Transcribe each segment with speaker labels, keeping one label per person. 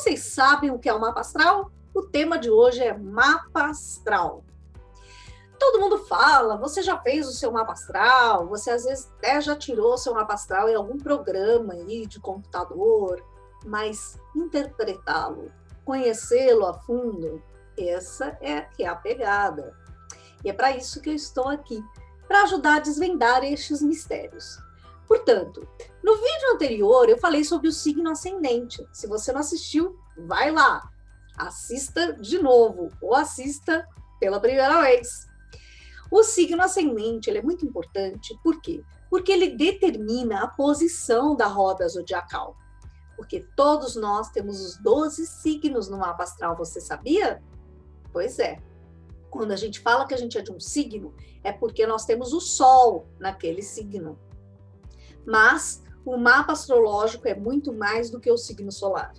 Speaker 1: Vocês sabem o que é o mapa astral? O tema de hoje é mapa astral. Todo mundo fala, você já fez o seu mapa astral, você às vezes até já tirou o seu mapa astral em algum programa aí de computador, mas interpretá-lo, conhecê-lo a fundo, essa é que é a pegada. E é para isso que eu estou aqui, para ajudar a desvendar estes mistérios. Portanto, no vídeo anterior eu falei sobre o signo ascendente. Se você não assistiu, vai lá, assista de novo ou assista pela primeira vez. O signo ascendente ele é muito importante, por quê? Porque ele determina a posição da roda zodiacal. Porque todos nós temos os 12 signos no mapa astral, você sabia? Pois é. Quando a gente fala que a gente é de um signo, é porque nós temos o Sol naquele signo. Mas o mapa astrológico é muito mais do que o signo solar.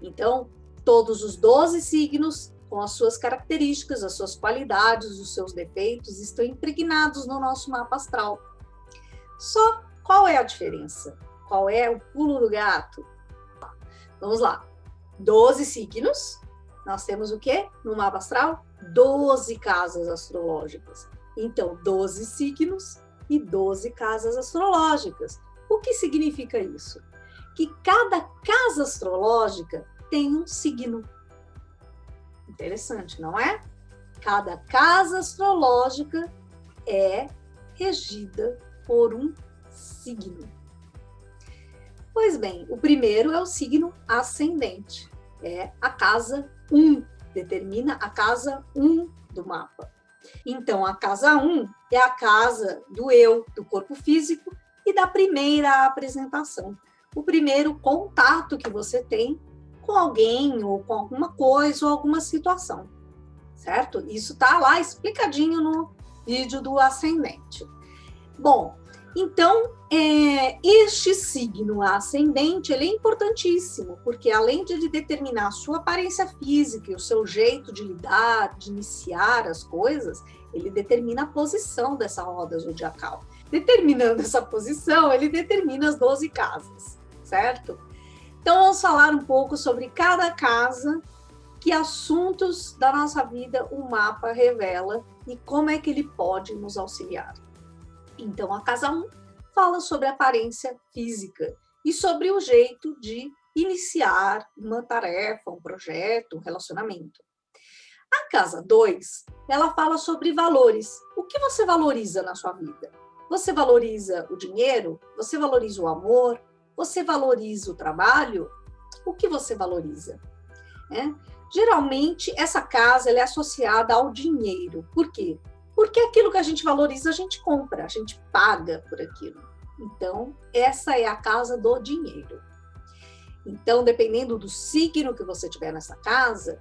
Speaker 1: Então, todos os 12 signos, com as suas características, as suas qualidades, os seus defeitos, estão impregnados no nosso mapa astral. Só qual é a diferença? Qual é o pulo do gato? Vamos lá. 12 signos. Nós temos o quê? No mapa astral? 12 casas astrológicas. Então, 12 signos e 12 casas astrológicas. O que significa isso? Que cada casa astrológica tem um signo. Interessante, não é? Cada casa astrológica é regida por um signo. Pois bem, o primeiro é o signo ascendente. É a casa 1, determina a casa 1 do mapa. Então, a casa 1 é a casa do eu, do corpo físico e da primeira apresentação. O primeiro contato que você tem com alguém ou com alguma coisa ou alguma situação, certo? Isso tá lá explicadinho no vídeo do ascendente. Bom, então, este signo ascendente, ele é importantíssimo, porque além de determinar a sua aparência física e o seu jeito de lidar, de iniciar as coisas, ele determina a posição dessa roda zodiacal. Determinando essa posição, ele determina as 12 casas, certo? Então, vamos falar um pouco sobre cada casa, que assuntos da nossa vida o mapa revela e como é que ele pode nos auxiliar. Então, a casa 1 fala sobre a aparência física e sobre o jeito de iniciar uma tarefa, um projeto, um relacionamento. A casa 2, ela fala sobre valores. O que você valoriza na sua vida? Você valoriza o dinheiro? Você valoriza o amor? Você valoriza o trabalho? O que você valoriza? Geralmente, essa casa ela é associada ao dinheiro. Por quê? Porque aquilo que a gente valoriza, a gente compra, a gente paga por aquilo. Então, essa é a casa do dinheiro. Então, dependendo do signo que você tiver nessa casa,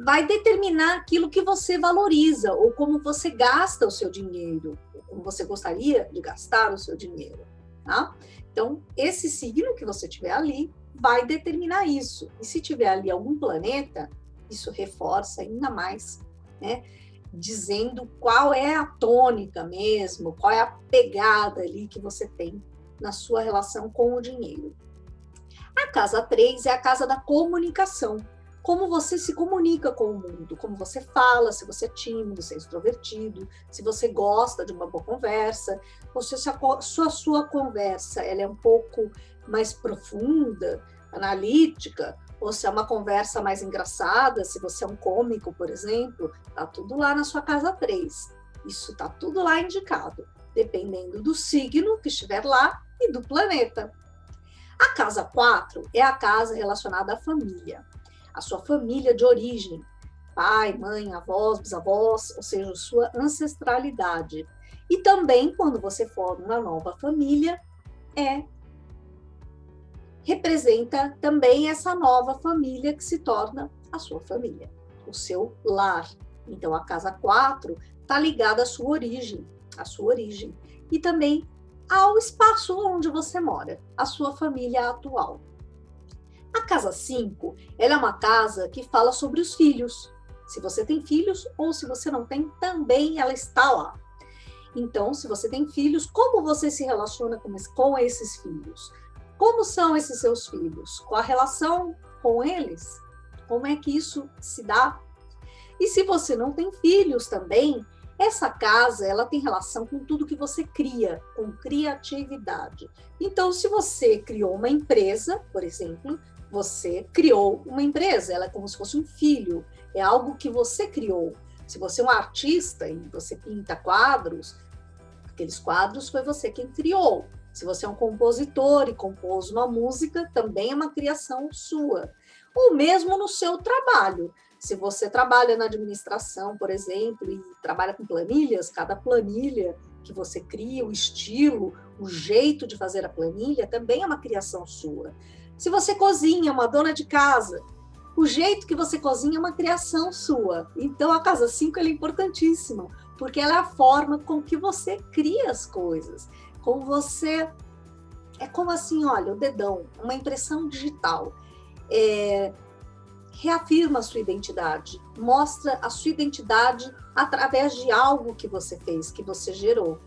Speaker 1: vai determinar aquilo que você valoriza, ou como você gasta o seu dinheiro, ou como você gostaria de gastar o seu dinheiro. Tá? Então, esse signo que você tiver ali vai determinar isso. E se tiver ali algum planeta, isso reforça ainda mais, dizendo qual é a tônica mesmo, qual é a pegada ali que você tem na sua relação com o dinheiro. A casa 3 é a casa da comunicação. Como você se comunica com o mundo, como você fala, se você é tímido, se é extrovertido, se você gosta de uma boa conversa, ou se a sua conversa ela é um pouco mais profunda, analítica, ou se é uma conversa mais engraçada, se você é um cômico, por exemplo, tá tudo lá na sua casa 3. Isso tá tudo lá indicado, dependendo do signo que estiver lá e do planeta. A casa 4 é a casa relacionada à família. A sua família de origem, pai, mãe, avós, bisavós, ou seja, sua ancestralidade. E também, quando você forma uma nova família, representa também essa nova família que se torna a sua família, o seu lar. Então, a casa 4 está ligada à sua origem, e também ao espaço onde você mora, a sua família atual. A casa 5, ela é uma casa que fala sobre os filhos. Se você tem filhos ou se você não tem, também ela está lá. Então, se você tem filhos, como você se relaciona com esses filhos? Como são esses seus filhos? Qual a relação com eles? Como é que isso se dá? E se você não tem filhos também, essa casa, ela tem relação com tudo que você cria, com criatividade. Então, se você criou uma empresa, por exemplo, você criou uma empresa, ela é como se fosse um filho, é algo que você criou. Se você é um artista e você pinta quadros, aqueles quadros foi você quem criou. Se você é um compositor e compôs uma música, também é uma criação sua. Ou mesmo no seu trabalho. Se você trabalha na administração, por exemplo, e trabalha com planilhas, cada planilha que você cria, o estilo, o jeito de fazer a planilha, também é uma criação sua. Se você cozinha, uma dona de casa, o jeito que você cozinha é uma criação sua. Então, a casa 5 é importantíssima, porque ela é a forma com que você cria as coisas. Com você... É como assim, olha, o dedão, uma impressão digital. Reafirma a sua identidade, mostra a sua identidade através de algo que você fez, que você gerou.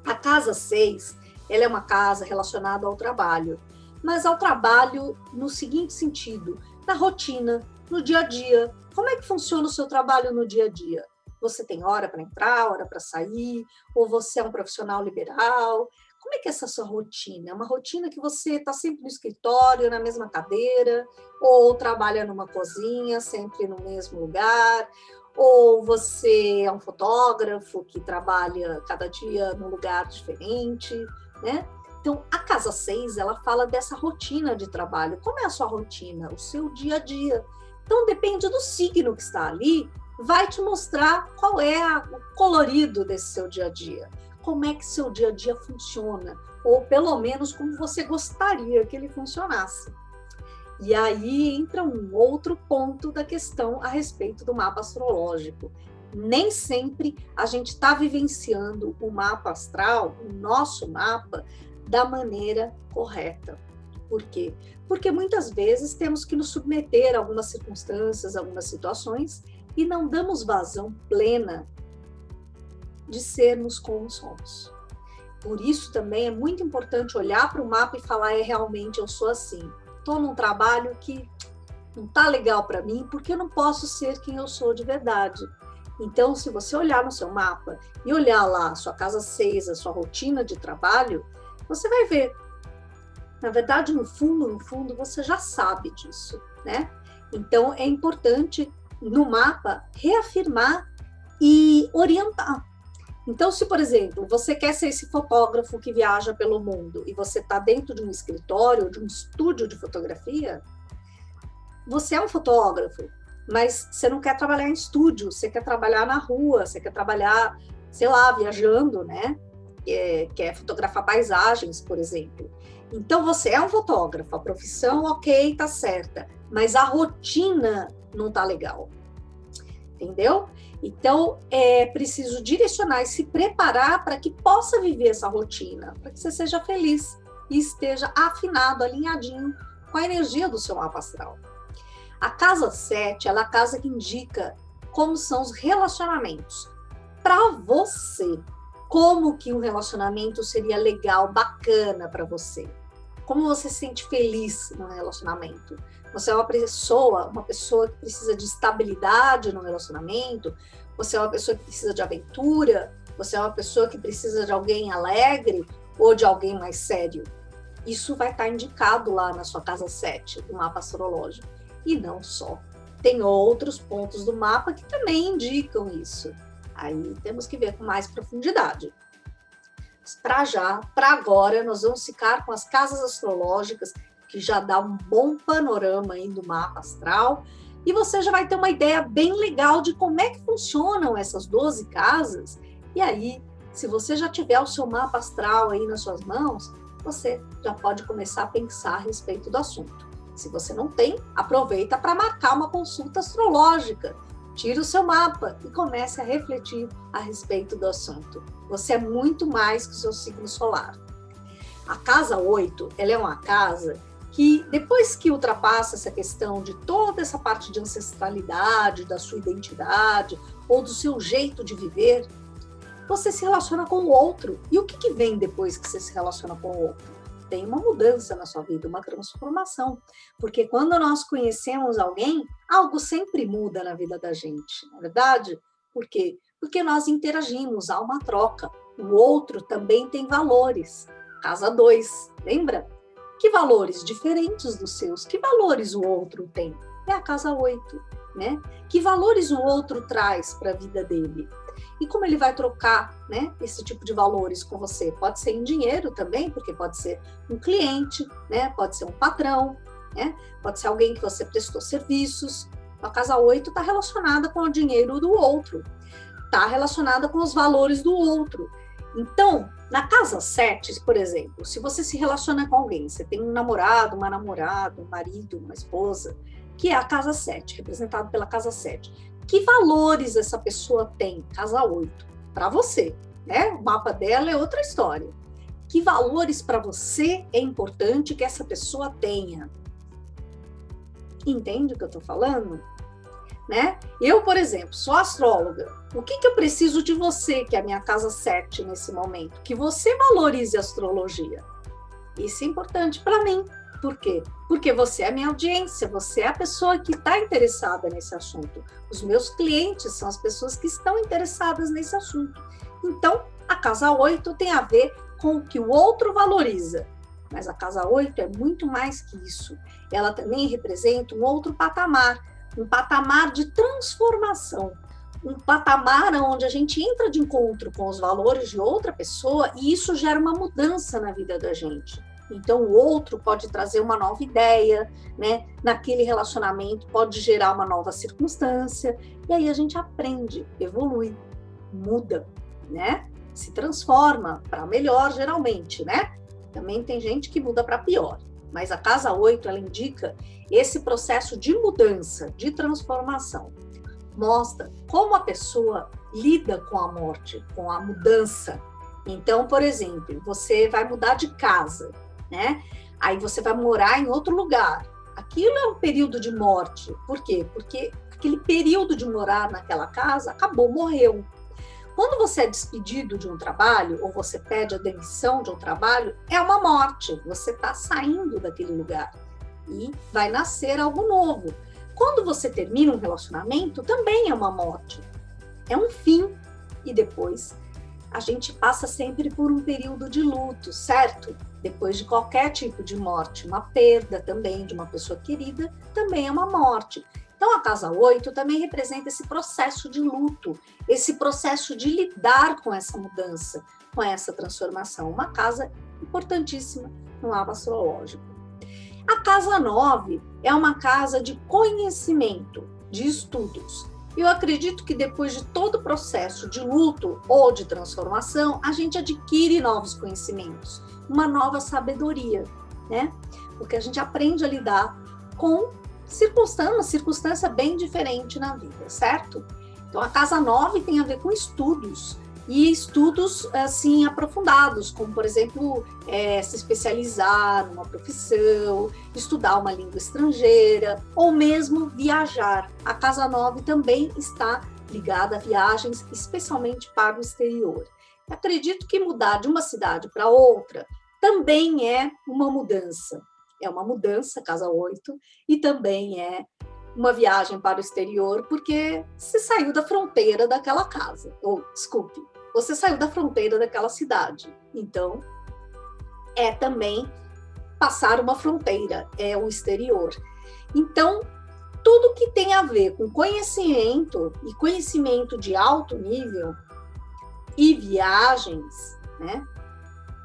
Speaker 1: A casa 6, ela é uma casa relacionada ao trabalho, mas ao trabalho no seguinte sentido, na rotina, no dia a dia. Como é que funciona o seu trabalho no dia a dia? Você tem hora para entrar, hora para sair, ou você é um profissional liberal? Como é que é essa sua rotina? É uma rotina que você está sempre no escritório, na mesma cadeira, ou trabalha numa cozinha, sempre no mesmo lugar, ou você é um fotógrafo que trabalha cada dia num lugar diferente, né? Então, a casa 6, ela fala dessa rotina de trabalho. Como é a sua rotina? O seu dia a dia. Então, depende do signo que está ali, vai te mostrar qual é o colorido desse seu dia a dia. Como é que seu dia a dia funciona, ou pelo menos como você gostaria que ele funcionasse. E aí entra um outro ponto da questão a respeito do mapa astrológico. Nem sempre a gente está vivenciando o mapa astral, o nosso mapa, da maneira correta. Por quê? Porque muitas vezes temos que nos submeter a algumas circunstâncias, algumas situações, e não damos vazão plena de sermos como somos. Por isso também é muito importante olhar para o mapa e falar, realmente eu sou assim. Estou num trabalho que não está legal para mim, porque eu não posso ser quem eu sou de verdade. Então, se você olhar no seu mapa e olhar lá a sua casa 6, a sua rotina de trabalho, você vai ver. Na verdade, no fundo, você já sabe disso, né? Então, é importante, no mapa, reafirmar e orientar. Então, se, por exemplo, você quer ser esse fotógrafo que viaja pelo mundo e você está dentro de um escritório, de um estúdio de fotografia, você é um fotógrafo, mas você não quer trabalhar em estúdio, você quer trabalhar na rua, você quer trabalhar, sei lá, viajando, né? Quer fotografar paisagens, por exemplo. Então, você é um fotógrafo, a profissão, ok, tá certa, mas a rotina não tá legal. Entendeu? Então, é preciso direcionar e se preparar para que possa viver essa rotina, para que você seja feliz e esteja afinado, alinhadinho com a energia do seu mapa astral. A casa 7, ela é a casa que indica como são os relacionamentos. Para você, como que um relacionamento seria legal, bacana para você? Como você se sente feliz no relacionamento? Você é uma pessoa que precisa de estabilidade no relacionamento? Você é uma pessoa que precisa de aventura? Você é uma pessoa que precisa de alguém alegre ou de alguém mais sério? Isso vai estar indicado lá na sua casa 7 do mapa astrológico. E não só. Tem outros pontos do mapa que também indicam isso. Aí temos que ver com mais profundidade. Para agora, nós vamos ficar com as casas astrológicas, que já dá um bom panorama aí do mapa astral, e você já vai ter uma ideia bem legal de como é que funcionam essas 12 casas, e aí, se você já tiver o seu mapa astral aí nas suas mãos, você já pode começar a pensar a respeito do assunto. Se você não tem, aproveita para marcar uma consulta astrológica, tira o seu mapa e comece a refletir a respeito do assunto. Você é muito mais que o seu signo solar. A casa 8, ela é uma casa que, depois que ultrapassa essa questão de toda essa parte de ancestralidade, da sua identidade, ou do seu jeito de viver, você se relaciona com o outro. E o que vem depois que você se relaciona com o outro? tem uma mudança na sua vida, uma transformação. Porque quando nós conhecemos alguém, algo sempre muda na vida da gente, não é verdade? Por quê? Porque nós interagimos, há uma troca. O outro também tem valores. Casa 2, lembra? Que valores diferentes dos seus? Que valores o outro tem? É a casa 8, né? Que valores o outro traz para a vida dele? E como ele vai trocar, né, esse tipo de valores com você? Pode ser em dinheiro também, porque pode ser um cliente, né? Pode ser um patrão, né? Pode ser alguém que você prestou serviços. A casa 8 está relacionada com o dinheiro do outro, está relacionada com os valores do outro. Então, na casa 7, por exemplo, se você se relaciona com alguém, você tem um namorado, uma namorada, um marido, uma esposa, que é a casa 7, representado pela casa 7. Que valores essa pessoa tem? Casa 8, para você, né? O mapa dela é outra história. Que valores para você é importante que essa pessoa tenha? Entende o que eu estou falando? Né? Eu, por exemplo, sou astróloga. O que eu preciso de você, que é a minha casa 7 nesse momento? Que você valorize a astrologia. Isso é importante para mim. Por quê? Porque você é a minha audiência, você é a pessoa que está interessada nesse assunto. Os meus clientes são as pessoas que estão interessadas nesse assunto. Então, a casa 8 tem a ver com o que o outro valoriza. Mas a casa 8 é muito mais que isso. Ela também representa um outro patamar, um patamar de transformação, um patamar onde a gente entra de encontro com os valores de outra pessoa e isso gera uma mudança na vida da gente. Então, o outro pode trazer uma nova ideia, né? Naquele relacionamento pode gerar uma nova circunstância, e aí a gente aprende, evolui, muda, né? Se transforma para melhor, geralmente, né? Também tem gente que muda para pior. Mas a casa 8, ela indica esse processo de mudança, de transformação. Mostra como a pessoa lida com a morte, com a mudança. Então, por exemplo, você vai mudar de casa, né? Aí você vai morar em outro lugar. Aquilo é um período de morte. Por quê? Porque aquele período de morar naquela casa acabou, morreu. Quando você é despedido de um trabalho, ou você pede a demissão de um trabalho, é uma morte. Você está saindo daquele lugar e vai nascer algo novo. Quando você termina um relacionamento, também é uma morte. É um fim. E depois, a gente passa sempre por um período de luto, certo? Depois de qualquer tipo de morte, uma perda também de uma pessoa querida, também é uma morte. Então, a casa 8 também representa esse processo de luto, esse processo de lidar com essa mudança, com essa transformação. Uma casa importantíssima no mapa astrológico. A casa 9 é uma casa de conhecimento, de estudos. Eu acredito que depois de todo o processo de luto ou de transformação, a gente adquire novos conhecimentos, uma nova sabedoria, né? Porque a gente aprende a lidar com uma circunstância bem diferente na vida, certo? Então, a casa 9 tem a ver com estudos, e estudos, assim, aprofundados, como, por exemplo, se especializar numa profissão, estudar uma língua estrangeira, ou mesmo viajar. A casa 9 também está ligada a viagens, especialmente para o exterior. Acredito que mudar de uma cidade para outra também é uma mudança. É uma mudança, casa 8, e também é uma viagem para o exterior, porque você saiu da fronteira daquela casa, você saiu da fronteira daquela cidade. Então, é também passar uma fronteira, é o exterior. Então, tudo que tem a ver com conhecimento, e conhecimento de alto nível, e viagens, né?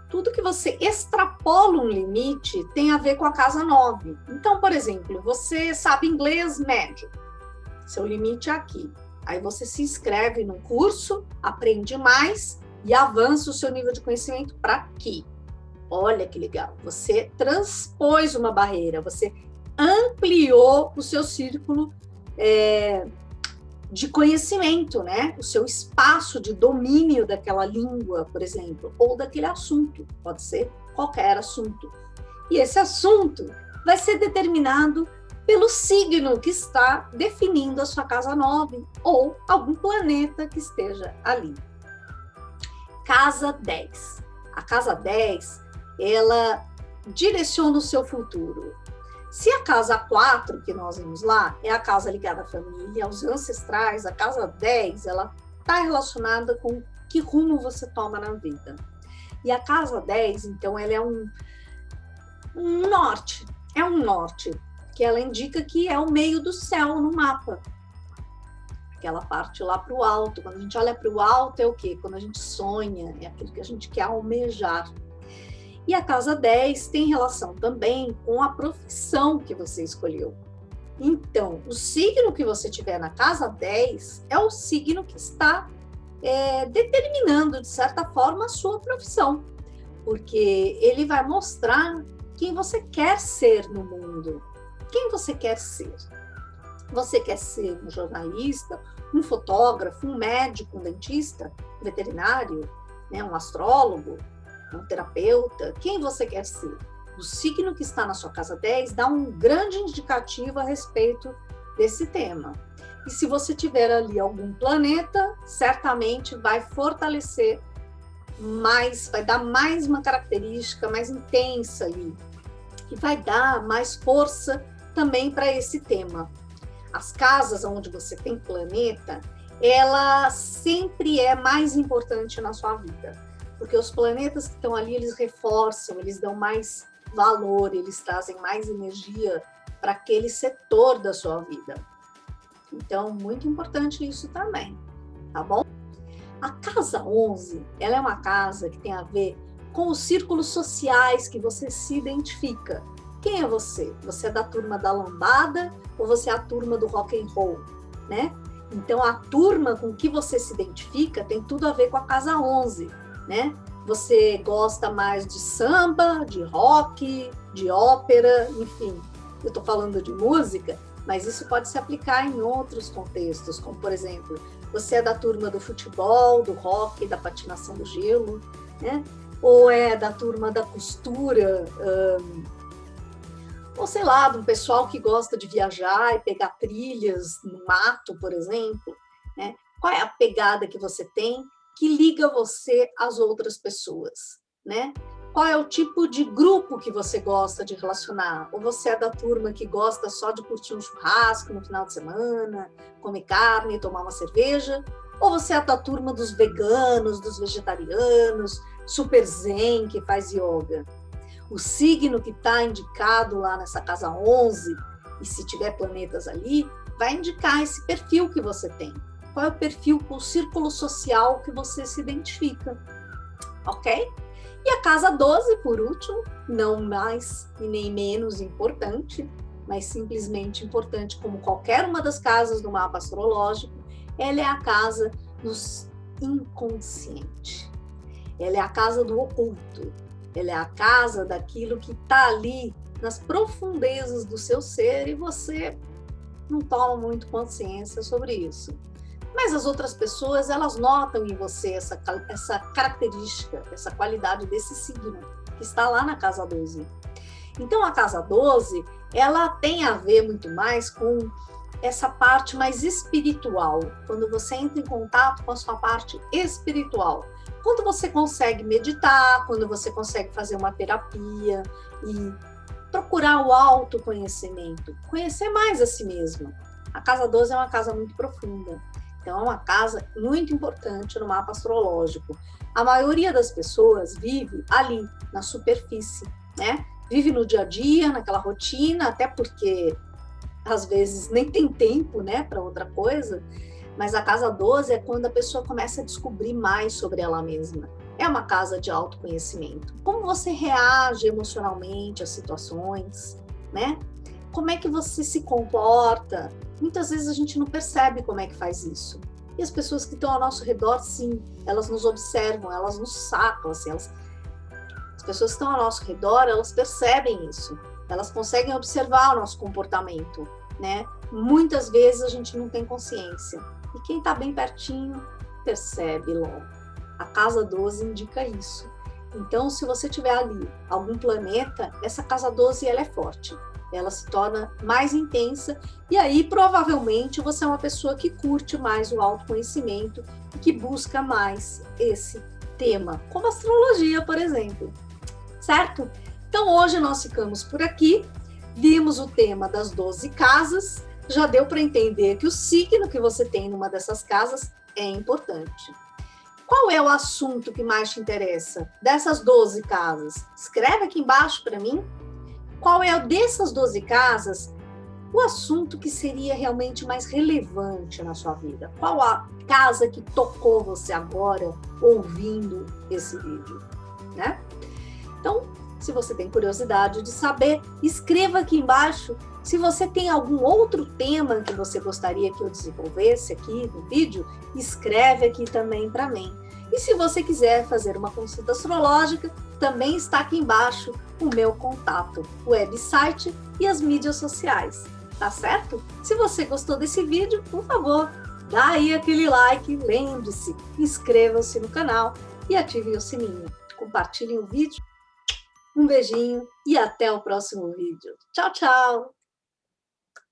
Speaker 1: Tudo que você extrapola um limite tem a ver com a casa 9. Então, por exemplo, você sabe inglês médio, seu limite é aqui. Aí você se inscreve num curso, aprende mais e avança o seu nível de conhecimento para aqui. Olha que legal, você transpôs uma barreira, você ampliou o seu círculo de conhecimento, né? O seu espaço de domínio daquela língua, por exemplo, ou daquele assunto, pode ser qualquer assunto. E esse assunto vai ser determinado pelo signo que está definindo a sua casa 9 ou algum planeta que esteja ali. Casa 10. A casa 10, ela direciona o seu futuro. Se a casa 4, que nós vimos lá, é a casa ligada à família, aos ancestrais, a casa 10, ela está relacionada com que rumo você toma na vida. E a casa 10, então, ela é um norte, que ela indica que é o meio do céu no mapa. Aquela parte lá para o alto, quando a gente olha para o alto é o quê? Quando a gente sonha, é aquilo que a gente quer almejar. E a casa 10 tem relação também com a profissão que você escolheu. Então, o signo que você tiver na casa 10 é o signo que está determinando, de certa forma, a sua profissão. Porque ele vai mostrar quem você quer ser no mundo. Quem você quer ser? Você quer ser um jornalista, um fotógrafo, um médico, um dentista, um veterinário, né, um astrólogo, um terapeuta? Quem você quer ser? O signo que está na sua casa 10 dá um grande indicativo a respeito desse tema. E se você tiver ali algum planeta, certamente vai fortalecer mais, vai dar mais uma característica mais intensa ali. E vai dar mais força também para esse tema. As casas onde você tem planeta, ela sempre é mais importante na sua vida. Porque os planetas que estão ali, eles reforçam, eles dão mais valor, eles trazem mais energia para aquele setor da sua vida. Então, muito importante isso também, tá bom? A casa 11, ela é uma casa que tem a ver com os círculos sociais que você se identifica. Quem é você? Você é da turma da lambada ou você é a turma do rock and roll, né? Então, a turma com que você se identifica tem tudo a ver com a casa 11, né? Você gosta mais de samba, de rock, de ópera, enfim. Eu estou falando de música, mas isso pode se aplicar em outros contextos, como, por exemplo, você é da turma do futebol, do rock, da patinação do gelo, né? Ou é da turma da costura, ou sei lá, de um pessoal que gosta de viajar e pegar trilhas no mato, por exemplo, né? Qual é a pegada que você tem que liga você às outras pessoas, né? Qual é o tipo de grupo que você gosta de relacionar? Ou você é da turma que gosta só de curtir um churrasco no final de semana, comer carne, tomar uma cerveja? Ou você é da turma dos veganos, dos vegetarianos, super zen, que faz yoga? O signo que está indicado lá nessa casa 11, e se tiver planetas ali, vai indicar esse perfil que você tem. Qual é o perfil, o círculo social que você se identifica, ok? E a casa 12, por último, não mais e nem menos importante, mas simplesmente importante como qualquer uma das casas do mapa astrológico, ela é a casa do inconsciente. Ela é a casa do oculto. Ela é a casa daquilo que está ali nas profundezas do seu ser e você não toma muito consciência sobre isso. Mas as outras pessoas, elas notam em você essa característica, essa qualidade desse signo que está lá na casa 12. Então, a casa 12, ela tem a ver muito mais com essa parte mais espiritual, quando você entra em contato com a sua parte espiritual. Quando você consegue meditar, quando você consegue fazer uma terapia e procurar o autoconhecimento, conhecer mais a si mesmo. A casa 12 é uma casa muito profunda. Então, é uma casa muito importante no mapa astrológico. A maioria das pessoas vive ali, na superfície, né? Vive no dia a dia, naquela rotina, até porque às vezes nem tem tempo, né, para outra coisa. Mas a casa 12 é quando a pessoa começa a descobrir mais sobre ela mesma. É uma casa de autoconhecimento. Como você reage emocionalmente às situações, né? Como é que você se comporta? Muitas vezes a gente não percebe como é que faz isso. E as pessoas que estão ao nosso redor, sim, elas nos observam, elas nos sacam, assim, as pessoas que estão ao nosso redor, elas percebem isso. Elas conseguem observar o nosso comportamento, né? Muitas vezes a gente não tem consciência. E quem está bem pertinho, percebe logo. A casa 12 indica isso. Então, se você tiver ali algum planeta, essa casa 12 ela é forte. Ela se torna mais intensa e aí provavelmente você é uma pessoa que curte mais o autoconhecimento e que busca mais esse tema, como astrologia, por exemplo, certo? Então, hoje nós ficamos por aqui, vimos o tema das 12 casas, já deu para entender que o signo que você tem numa dessas casas é importante. Qual é o assunto que mais te interessa dessas 12 casas? Escreve aqui embaixo para mim. Qual é dessas 12 casas o assunto que seria realmente mais relevante na sua vida? Qual a casa que tocou você agora ouvindo esse vídeo, né? Então, se você tem curiosidade de saber, escreva aqui embaixo. Se você tem algum outro tema que você gostaria que eu desenvolvesse aqui no vídeo, escreve aqui também para mim. E se você quiser fazer uma consulta astrológica, também está aqui embaixo o meu contato, o website e as mídias sociais, tá certo? Se você gostou desse vídeo, por favor, dá aí aquele like, lembre-se, inscreva-se no canal e ative o sininho. Compartilhem o vídeo. Um beijinho e até o próximo vídeo. Tchau, tchau!